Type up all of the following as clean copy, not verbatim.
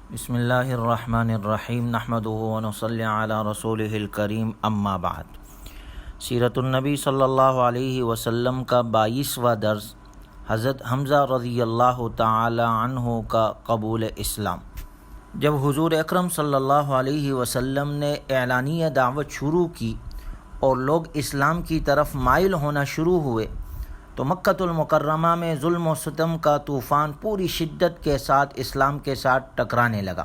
بسم اللہ الرحمن الرحیم نحمدہ ونصلی علی رسولہ الکریم اما بعد۔ سیرت النبی صلی اللہ علیہ وسلم کا 22واں درس، حضرت حمزہ رضی اللہ تعالی عنہ کا قبول اسلام۔ جب حضور اکرم صلی اللہ علیہ وسلم نے اعلانیہ دعوت شروع کی اور لوگ اسلام کی طرف مائل ہونا شروع ہوئے تو مکۃ المکرمہ میں ظلم و ستم کا طوفان پوری شدت کے ساتھ اسلام کے ساتھ ٹکرانے لگا۔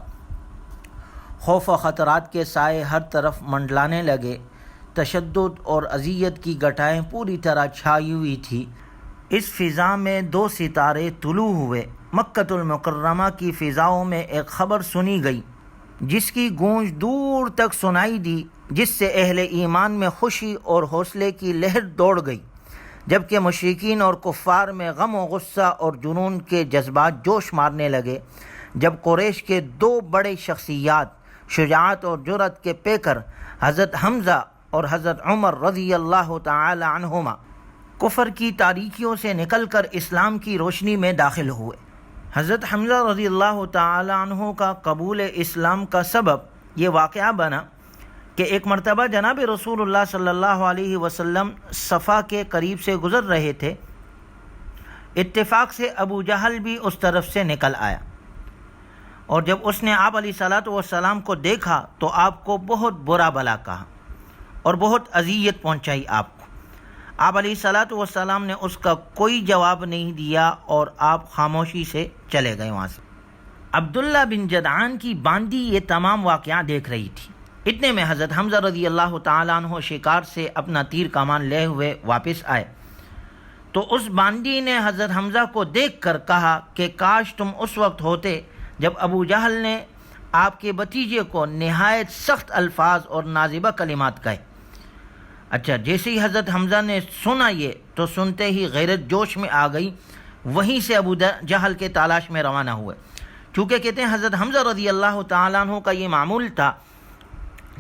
خوف و خطرات کے سائے ہر طرف منڈلانے لگے، تشدد اور اذیت کی گٹھائیں پوری طرح چھائی ہوئی تھی۔ اس فضا میں 2 ستارے طلوع ہوئے۔ مکۃ المکرمہ کی فضاؤں میں ایک خبر سنی گئی جس کی گونج دور تک سنائی دی، جس سے اہل ایمان میں خوشی اور حوصلے کی لہر دوڑ گئی، جبکہ مشرکین اور کفار میں غم و غصہ اور جنون کے جذبات جوش مارنے لگے۔ جب قریش کے 2 بڑے شخصیات، شجاعت اور جرأت کے پیکر حضرت حمزہ اور حضرت عمر رضی اللہ تعالی عنہما کفر کی تاریکیوں سے نکل کر اسلام کی روشنی میں داخل ہوئے، حضرت حمزہ رضی اللہ تعالی عنہ کا قبول اسلام کا سبب یہ واقعہ بنا کہ ایک مرتبہ جناب رسول اللہ صلی اللہ علیہ وسلم صفا کے قریب سے گزر رہے تھے۔ اتفاق سے ابو جہل بھی اس طرف سے نکل آیا، اور جب اس نے آپ علیہ السلام کو دیکھا تو آپ کو بہت برا بھلا کہا اور بہت اذیت پہنچائی آپ کو۔ آپ علیہ السلام نے اس کا کوئی جواب نہیں دیا اور آپ خاموشی سے چلے گئے وہاں سے۔ عبداللہ بن جدعان کی باندی یہ تمام واقعہ دیکھ رہی تھی۔ اتنے میں حضرت حمزہ رضی اللہ تعالیٰ عنہ شکار سے اپنا تیر کمان لے ہوئے واپس آئے تو اس باندی نے حضرت حمزہ کو دیکھ کر کہا کہ کاش تم اس وقت ہوتے جب ابو جہل نے آپ کے بھتیجے کو نہایت سخت الفاظ اور نازیبہ کلمات کہے۔ اچھا، جیسے ہی حضرت حمزہ نے سنا یہ تو سنتے ہی غیرت جوش میں آ گئی، وہیں سے ابو جہل کے تلاش میں روانہ ہوئے۔ چونکہ کہتے ہیں حضرت حمزہ رضی اللہ تعالیٰ عنہ کا یہ معمول تھا،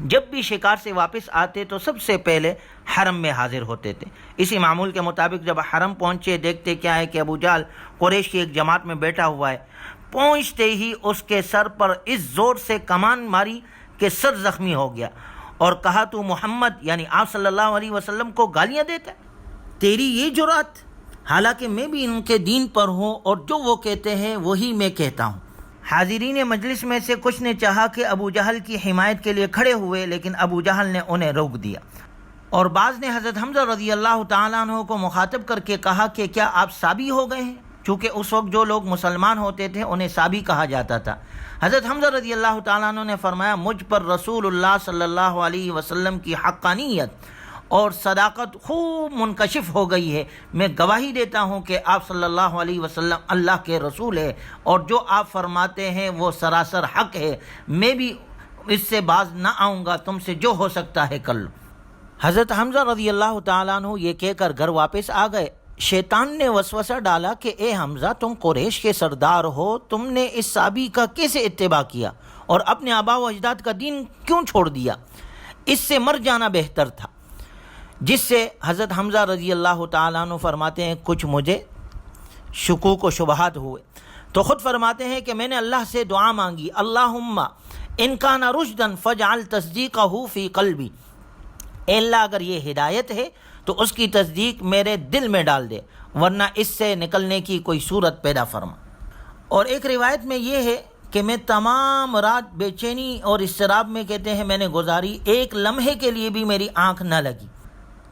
جب بھی شکار سے واپس آتے تو سب سے پہلے حرم میں حاضر ہوتے تھے۔ اسی معمول کے مطابق جب حرم پہنچے، دیکھتے کیا ہے کہ ابو جہل قریش کی ایک جماعت میں بیٹھا ہوا ہے۔ پہنچتے ہی اس کے سر پر اس زور سے کمان ماری کہ سر زخمی ہو گیا، اور کہا تو محمد یعنی آپ صلی اللہ علیہ وسلم کو گالیاں دیتا ہے؟ تیری یہ جرأت، حالانکہ میں بھی ان کے دین پر ہوں اور جو وہ کہتے ہیں وہی میں کہتا ہوں۔ حاضرین مجلس میں سے کچھ نے چاہا کہ ابو جہل کی حمایت کے لیے کھڑے ہوئے، لیکن ابو جہل نے انہیں روک دیا، اور بعض نے حضرت حمزہ رضی اللہ تعالیٰ عنہ کو مخاطب کر کے کہا کہ کیا آپ صابی ہو گئے ہیں؟ چونکہ اس وقت جو لوگ مسلمان ہوتے تھے انہیں صابی کہا جاتا تھا۔ حضرت حمزہ رضی اللہ تعالیٰ عنہ نے فرمایا، مجھ پر رسول اللہ صلی اللہ علیہ وسلم کی حقانیت اور صداقت خوب منکشف ہو گئی ہے۔ میں گواہی دیتا ہوں کہ آپ صلی اللہ علیہ وسلم اللہ کے رسول ہے، اور جو آپ فرماتے ہیں وہ سراسر حق ہے۔ میں بھی اس سے باز نہ آؤں گا، تم سے جو ہو سکتا ہے کر لو۔ حضرت حمزہ رضی اللہ تعالیٰ عنہ یہ کہہ کر گھر واپس آ گئے۔ شیطان نے وسوسہ ڈالا کہ اے حمزہ، تم قریش کے سردار ہو، تم نے اس صحابی کا کیسے اتباع کیا اور اپنے آباء و اجداد کا دین کیوں چھوڑ دیا؟ اس سے مر جانا بہتر تھا۔ جس سے حضرت حمزہ رضی اللہ تعالیٰ عنہ فرماتے ہیں کچھ مجھے شکوک و شبہات ہوئے، تو خود فرماتے ہیں کہ میں نے اللہ سے دعا مانگی، اللہم ان کان رشدا فاجعل تصدیقہ فی قلبی، اے اللہ اگر یہ ہدایت ہے تو اس کی تصدیق میرے دل میں ڈال دے، ورنہ اس سے نکلنے کی کوئی صورت پیدا فرما۔ اور ایک روایت میں یہ ہے کہ میں تمام رات بے چینی اور اضطراب میں کہتے ہیں میں نے گزاری، ایک لمحے کے لیے بھی میری آنکھ نہ لگی۔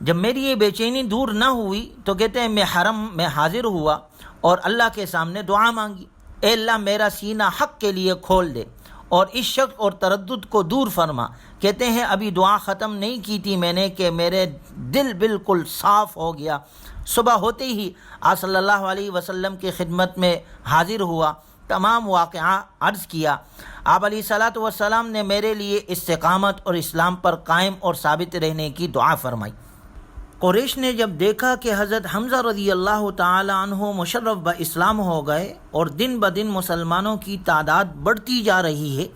جب میری یہ بے چینی دور نہ ہوئی تو کہتے ہیں میں حرم میں حاضر ہوا اور اللہ کے سامنے دعا مانگی، اے اللہ میرا سینہ حق کے لیے کھول دے اور اس شک اور تردد کو دور فرما۔ کہتے ہیں ابھی دعا ختم نہیں کی تھی میں نے کہ میرے دل بالکل صاف ہو گیا۔ صبح ہوتے ہی آپ صلی اللہ علیہ وسلم کی خدمت میں حاضر ہوا، تمام واقعہ عرض کیا۔ آپ علیہ السلام نے میرے لیے استقامت اور اسلام پر قائم اور ثابت رہنے کی دعا فرمائی۔ قریش نے جب دیکھا کہ حضرت حمزہ رضی اللہ تعالی عنہ مشرف باسلام ہو گئے اور دن بدن مسلمانوں کی تعداد بڑھتی جا رہی ہے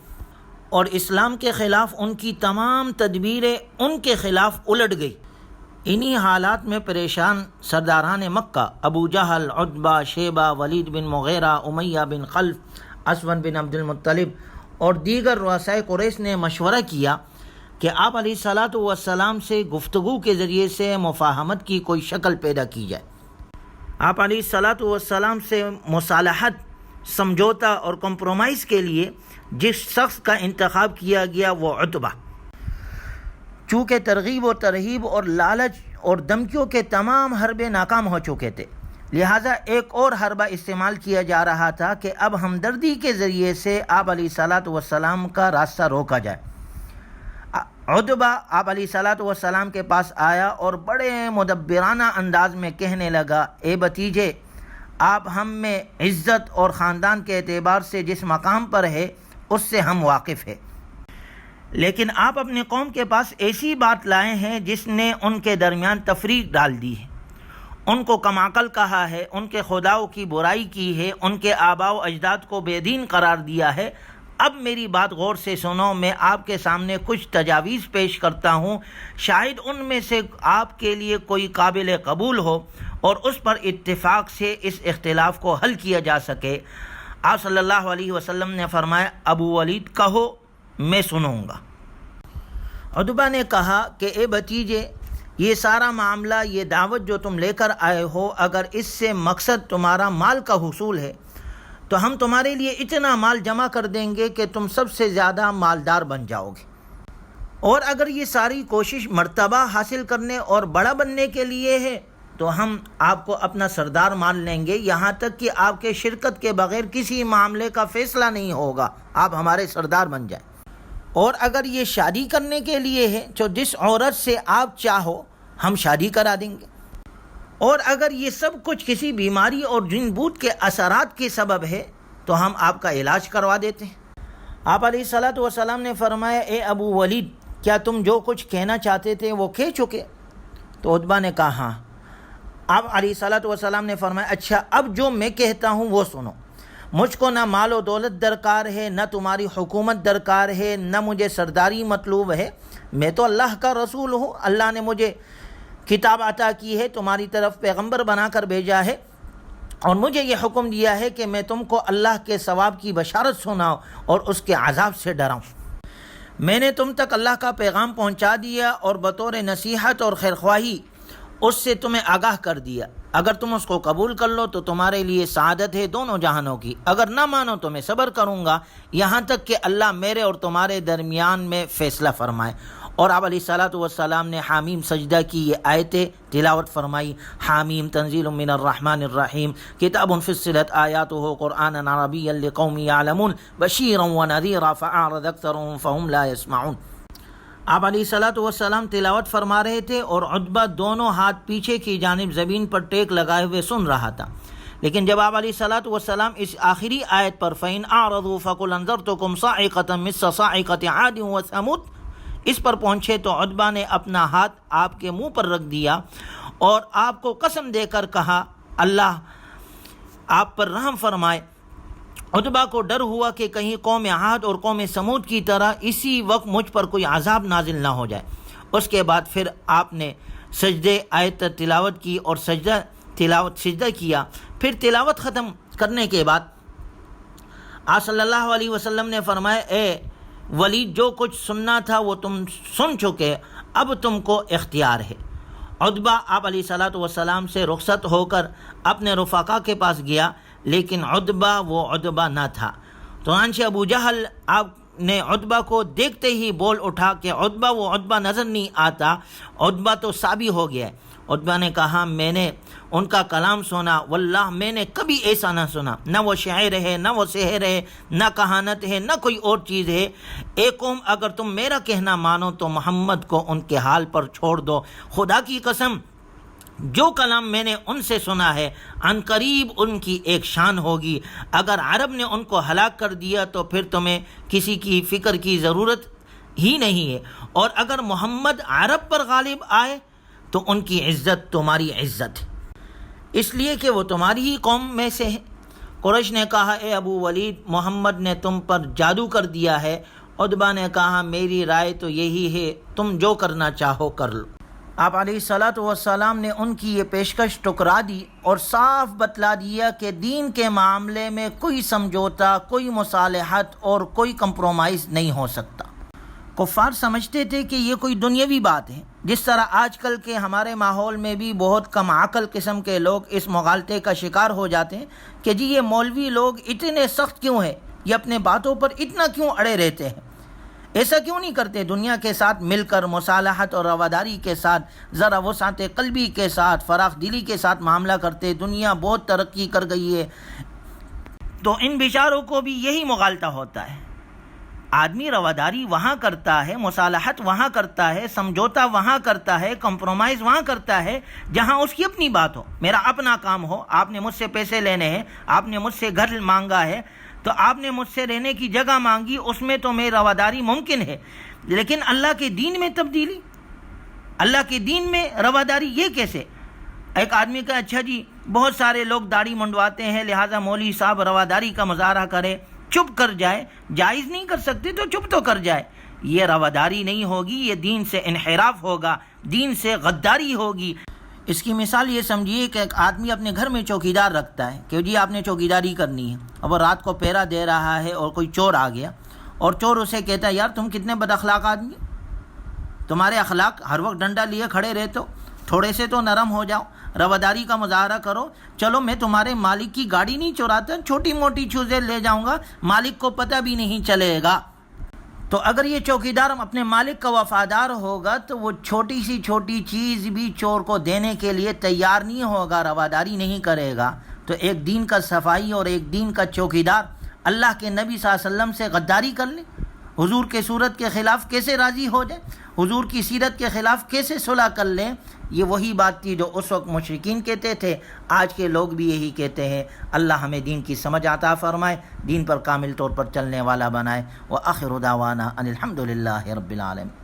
اور اسلام کے خلاف ان کی تمام تدبیریں ان کے خلاف الٹ گئی، انہی حالات میں پریشان سرداران مکہ ابو جہل، عتبہ، شیبہ، ولید بن مغیرہ، امیہ بن خلف، اسود بن عبد المطلب اور دیگر رؤسائے قریش نے مشورہ کیا کہ آپ علیہ الصلاۃ والسلام سے گفتگو کے ذریعے سے مفاہمت کی کوئی شکل پیدا کی جائے۔ آپ علیہ الصلاۃ والسلام سے مصالحت، سمجھوتا اور کمپرومائز کے لیے جس شخص کا انتخاب کیا گیا وہ عتبہ، چونکہ ترغیب و ترہیب اور لالچ اور دھمکیوں کے تمام حربے ناکام ہو چکے تھے، لہٰذا ایک اور حربہ استعمال کیا جا رہا تھا کہ اب ہمدردی کے ذریعے سے آپ علیہ الصلاۃ والسلام کا راستہ روکا جائے۔ عتبہ آپ علیہ الصلاۃ والسلام کے پاس آیا اور بڑے مدبرانہ انداز میں کہنے لگا، اے بھتیجے، آپ ہم میں عزت اور خاندان کے اعتبار سے جس مقام پر ہے اس سے ہم واقف ہیں، لیکن آپ اپنی قوم کے پاس ایسی بات لائے ہیں جس نے ان کے درمیان تفریق ڈال دی ہے، ان کو کم عقل کہا ہے، ان کے خداؤں کی برائی کی ہے، ان کے آباء و اجداد کو بے دین قرار دیا ہے۔ اب میری بات غور سے سنو، میں آپ کے سامنے کچھ تجاویز پیش کرتا ہوں، شاید ان میں سے آپ کے لیے کوئی قابل قبول ہو اور اس پر اتفاق سے اس اختلاف کو حل کیا جا سکے۔ آپ صلی اللہ علیہ وسلم نے فرمایا، ابو ولید کہو، میں سنوں گا۔ عتبہ نے کہا کہ اے بھتیجے، یہ سارا معاملہ، یہ دعوت جو تم لے کر آئے ہو، اگر اس سے مقصد تمہارا مال کا حصول ہے تو ہم تمہارے لیے اتنا مال جمع کر دیں گے کہ تم سب سے زیادہ مالدار بن جاؤ گے، اور اگر یہ ساری کوشش مرتبہ حاصل کرنے اور بڑا بننے کے لیے ہے تو ہم آپ کو اپنا سردار مان لیں گے، یہاں تک کہ آپ کے شرکت کے بغیر کسی معاملے کا فیصلہ نہیں ہوگا، آپ ہمارے سردار بن جائیں۔ اور اگر یہ شادی کرنے کے لیے ہے تو جس عورت سے آپ چاہو ہم شادی کرا دیں گے، اور اگر یہ سب کچھ کسی بیماری اور جن بوت کے اثرات کے سبب ہے تو ہم آپ کا علاج کروا دیتے ہیں۔ آپ علیہ الصلاۃ والسلام نے فرمایا، اے ابو ولید، کیا تم جو کچھ کہنا چاہتے تھے وہ کہہ چکے؟ تو عتبہ نے کہا ہاں۔ آپ علیہ الصلاۃ والسلام نے فرمایا، اچھا، اب جو میں کہتا ہوں وہ سنو، مجھ کو نہ مال و دولت درکار ہے، نہ تمہاری حکومت درکار ہے، نہ مجھے سرداری مطلوب ہے، میں تو اللہ کا رسول ہوں، اللہ نے مجھے کتاب عطا کی ہے، تمہاری طرف پیغمبر بنا کر بھیجا ہے، اور مجھے یہ حکم دیا ہے کہ میں تم کو اللہ کے ثواب کی بشارت سناؤں اور اس کے عذاب سے ڈراؤں۔ میں نے تم تک اللہ کا پیغام پہنچا دیا اور بطور نصیحت اور خیرخواہی اس سے تمہیں آگاہ کر دیا، اگر تم اس کو قبول کر لو تو تمہارے لیے سعادت ہے دونوں جہانوں کی، اگر نہ مانو تو میں صبر کروں گا یہاں تک کہ اللہ میرے اور تمہارے درمیان میں فیصلہ فرمائے۔ اور آپ علیہ الصلاۃ والسلام نے حامیم سجدہ کی یہ آیتیں تلاوت فرمائی، حامیم تنزیل من الرحمن الرحیم، کتاب فصلت آیاتہ قرآنا عربیا لقوم یعلمون بشیرا ونذیرا فاعرض اکثرهم فهم لا يسمعون۔ آپ علیہ الصلاۃ والسلام تلاوت فرما رہے تھے اور عتبہ دونوں ہاتھ پیچھے کی جانب زمین پر ٹیک لگائے ہوئے سن رہا تھا، لیکن جب آپ علیہ الصلاۃ والسلام اس آخری آیت پر فَإِنْ أَعْرَضُوا فَقُلْ أَنذَرْتُكُمْ صَاعِقَةً مِثْلَ صَاعِقَةِ عَادٍ وَثَمُودَ اس پر پہنچے تو عتبہ نے اپنا ہاتھ آپ کے منہ پر رکھ دیا اور آپ کو قسم دے کر کہا، اللہ آپ پر رحم فرمائے۔ عتبہ کو ڈر ہوا کہ کہیں قوم عاد اور قوم سمود کی طرح اسی وقت مجھ پر کوئی عذاب نازل نہ ہو جائے۔ اس کے بعد پھر آپ نے سجدے آیت تلاوت کی اور سجدہ کیا۔ پھر تلاوت ختم کرنے کے بعد آپ صلی اللہ علیہ وسلم نے فرمایا، اے ولید، جو کچھ سننا تھا وہ تم سن چکے، اب تم کو اختیار ہے۔ عتبہ آپ علیہ الصلاۃ والسلام سے رخصت ہو کر اپنے رفقا کے پاس گیا، لیکن عتبہ وہ عتبہ نہ تھا۔ چنانچہ ابو جہل آپ نے عتبہ کو دیکھتے ہی بول اٹھا کہ عتبہ وہ عتبہ نظر نہیں آتا، عتبہ تو صابی ہو گیا ہے۔ عتبہ نے کہا، میں نے ان کا کلام سنا، واللہ میں نے کبھی ایسا نہ سنا، نہ وہ شاعر ہے، نہ وہ سحر ہے، نہ کہانت ہے، نہ کوئی اور چیز ہے۔ اے قوم، اگر تم میرا کہنا مانو تو محمد کو ان کے حال پر چھوڑ دو، خدا کی قسم جو کلام میں نے ان سے سنا ہے عن قریب ان کی ایک شان ہوگی، اگر عرب نے ان کو ہلاک کر دیا تو پھر تمہیں کسی کی فکر کی ضرورت ہی نہیں ہے، اور اگر محمد عرب پر غالب آئے تو ان کی عزت تمہاری عزت ہے، اس لیے کہ وہ تمہاری ہی قوم میں سے ہے۔ قریش نے کہا، اے ابو ولید، محمد نے تم پر جادو کر دیا ہے۔ عتبہ نے کہا، میری رائے تو یہی ہے، تم جو کرنا چاہو کر لو۔ آپ علیہ الصلاۃ والسلام نے ان کی یہ پیشکش ٹکرا دی اور صاف بتلا دیا کہ دین کے معاملے میں کوئی سمجھوتا، کوئی مصالحت اور کوئی کمپرومائز نہیں ہو سکتا۔ کفار سمجھتے تھے کہ یہ کوئی دنیاوی بات ہے، جس طرح آج کل کے ہمارے ماحول میں بھی بہت کم عقل قسم کے لوگ اس مغالطے کا شکار ہو جاتے ہیں کہ جی یہ مولوی لوگ اتنے سخت کیوں ہیں، یہ اپنے باتوں پر اتنا کیوں اڑے رہتے ہیں، ایسا کیوں نہیں کرتے، دنیا کے ساتھ مل کر مصالحت اور رواداری کے ساتھ، ذرا وسعت قلبی کے ساتھ، فراخ دلی کے ساتھ معاملہ کرتے، دنیا بہت ترقی کر گئی ہے۔ تو ان بیچاروں کو بھی یہی مغالطہ ہوتا ہے۔ آدمی رواداری وہاں کرتا ہے، مصالحت وہاں کرتا ہے، سمجھوتا وہاں کرتا ہے، کمپرومائز وہاں کرتا ہے جہاں اس کی اپنی بات ہو، میرا اپنا کام ہو، آپ نے مجھ سے پیسے لینے ہیں، آپ نے مجھ سے گھر مانگا ہے، تو آپ نے مجھ سے رہنے کی جگہ مانگی، اس میں تو میری رواداری ممکن ہے، لیکن اللہ کے دین میں تبدیلی، اللہ کے دین میں رواداری یہ کیسے؟ ایک آدمی کا اچھا جی بہت سارے لوگ داڑھی منڈواتے ہیں لہٰذا مولوی صاحب رواداری کا مظاہرہ کرے، چپ کر جائے، جائز نہیں کر سکتے تو چپ تو کر جائے، یہ رواداری نہیں ہوگی، یہ دین سے انحراف ہوگا، دین سے غداری ہوگی۔ اس کی مثال یہ سمجھیے کہ ایک آدمی اپنے گھر میں چوکیدار رکھتا ہے کہ جی آپ نے چوکیداری کرنی ہے، اب وہ رات کو پہرا دے رہا ہے اور کوئی چور آ گیا اور چور اسے کہتا ہے یار تم کتنے بد اخلاق آدمی، تمہارے اخلاق ہر وقت ڈنڈا لیے کھڑے رہتے ہو، تھوڑے سے تو نرم ہو جاؤ، رواداری کا مظاہرہ کرو، چلو میں تمہارے مالک کی گاڑی نہیں چوراتا، چھوٹی موٹی چیزیں لے جاؤں گا، مالک کو پتہ بھی نہیں چلے گا۔ تو اگر یہ چوکیدار اپنے مالک کا وفادار ہوگا تو وہ چھوٹی سی چھوٹی چیز بھی چور کو دینے کے لیے تیار نہیں ہوگا، رواداری نہیں کرے گا۔ تو ایک دین کا صفائی اور ایک دین کا چوکیدار اللہ کے نبی صلی اللہ علیہ وسلم سے غداری کر لے، حضور کے صورت کے خلاف کیسے راضی ہو جائے، حضور کی سیرت کے خلاف کیسے صلح کر لیں، یہ وہی بات تھی جو اس وقت مشرکین کہتے تھے، آج کے لوگ بھی یہی کہتے ہیں۔ اللہ ہمیں دین کی سمجھ عطا فرمائے، دین پر کامل طور پر چلنے والا بنائے۔ وآخر دعوانا ان الحمد للہ رب العالمین۔